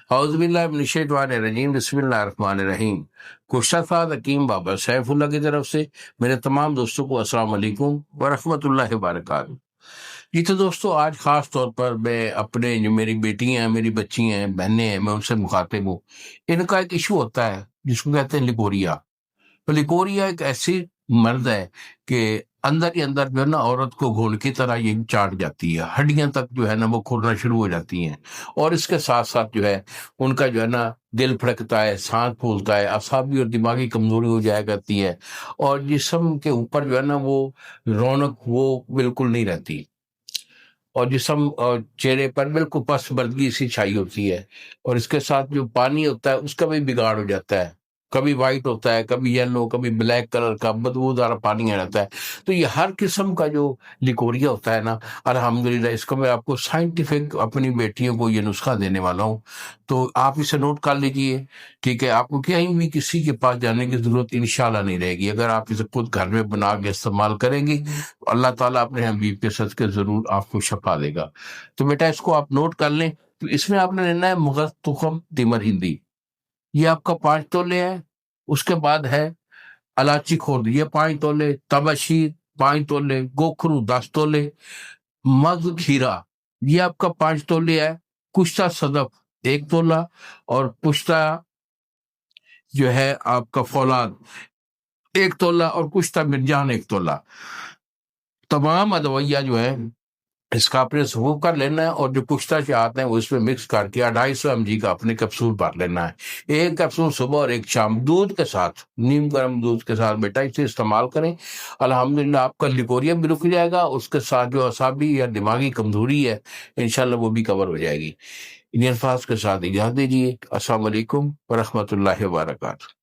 اعوذ باللہ من الشیطان الرجیم، بسم اللہ الرحمن الرحیم۔ گشتہ سعد حکیم بابا سیف اللہ کی طرف سے میرے تمام دوستوں کو السلام علیکم ورحمۃ اللہ وبرکاتہ۔ جی تو دوستو، آج خاص طور پر میں اپنے جو میری بیٹیاں ہیں، میری بچی ہیں، بہنیں ہیں، میں ان سے مخاطب ہوں۔ ان کا ایک ایشو ہوتا ہے جس کو کہتے ہیں لیکوریا۔ تو لیکوریا ایک ایسی مرض ہے کہ اندر ہی اندر جو ہے نا عورت کو گھوڑ کی طرح یہ چاٹ جاتی ہے، ہڈیاں تک جو ہے نا وہ کھلنا شروع ہو جاتی ہیں، اور اس کے ساتھ ساتھ جو ہے ان کا جو ہے نا دل پھڑکتا ہے، سانس پھولتا ہے، اعصابی اور دماغی کمزوری ہو جایا کرتی ہے، اور جسم کے اوپر جو ہے نا وہ رونق وہ بالکل نہیں رہتی، اور جسم اور چہرے پر بالکل پس بردگی سی چھائی ہوتی ہے، اور اس کے ساتھ جو پانی ہوتا ہے اس کا بھی بگاڑ ہو جاتا ہے، کبھی وائٹ ہوتا ہے، کبھی یلو، کبھی بلیک کلر کا بدبودار پانی آ جاتا ہے۔ تو یہ ہر قسم کا جو لیکوریا ہوتا ہے نا، الحمدللہ اس کو میں آپ کو سائنٹیفک اپنی بیٹیوں کو یہ نسخہ دینے والا ہوں، تو آپ اسے نوٹ کر لیجئے، ٹھیک ہے؟ آپ کو کہیں بھی کسی کے پاس جانے کی ضرورت انشاءاللہ نہیں رہے گی۔ اگر آپ اسے خود گھر میں بنا کے استعمال کریں گی، اللہ تعالیٰ اپنے حبیب کے صدقے ضرور آپ کو شفا دے گا۔ تو بیٹا اس کو آپ نوٹ کر لیں۔ تو اس میں آپ نے لینا ہے مغز تخم تیمر ہندی، یہ آپ کا 5 تولے ہے۔ اس کے بعد ہے الائچی خورد، یہ 5 تولے، تبشیر 5 تولے، گوکھرو 10 تولے، مغز کھیرا یہ آپ کا 5 تولے ہے، کشتہ صدف 1 تولہ، اور پشتہ جو ہے آپ کا فولاد 1 تولہ، اور کشتہ مرجان 1 تولہ۔ تمام ادویہ جو ہے اس کا اپنے سبو کر لینا ہے، اور جو پشتہ چاہتے ہیں وہ اس میں مکس کر کے 250 mg کا اپنے کیپسول بھر لینا ہے، 1 کیپسول صبح اور 1 شام، دودھ کے ساتھ، نیم گرم دودھ کے ساتھ بیٹا اسے استعمال کریں۔ الحمدللہ آپ کا لیکوریا بھی رک جائے گا، اس کے ساتھ جو اعصابی یا دماغی کمزوری ہے انشاءاللہ وہ بھی کور ہو جائے گی۔ ان الفاظ کے ساتھ اجازت دیجیے۔ السلام علیکم ورحمۃ اللہ وبرکاتہ۔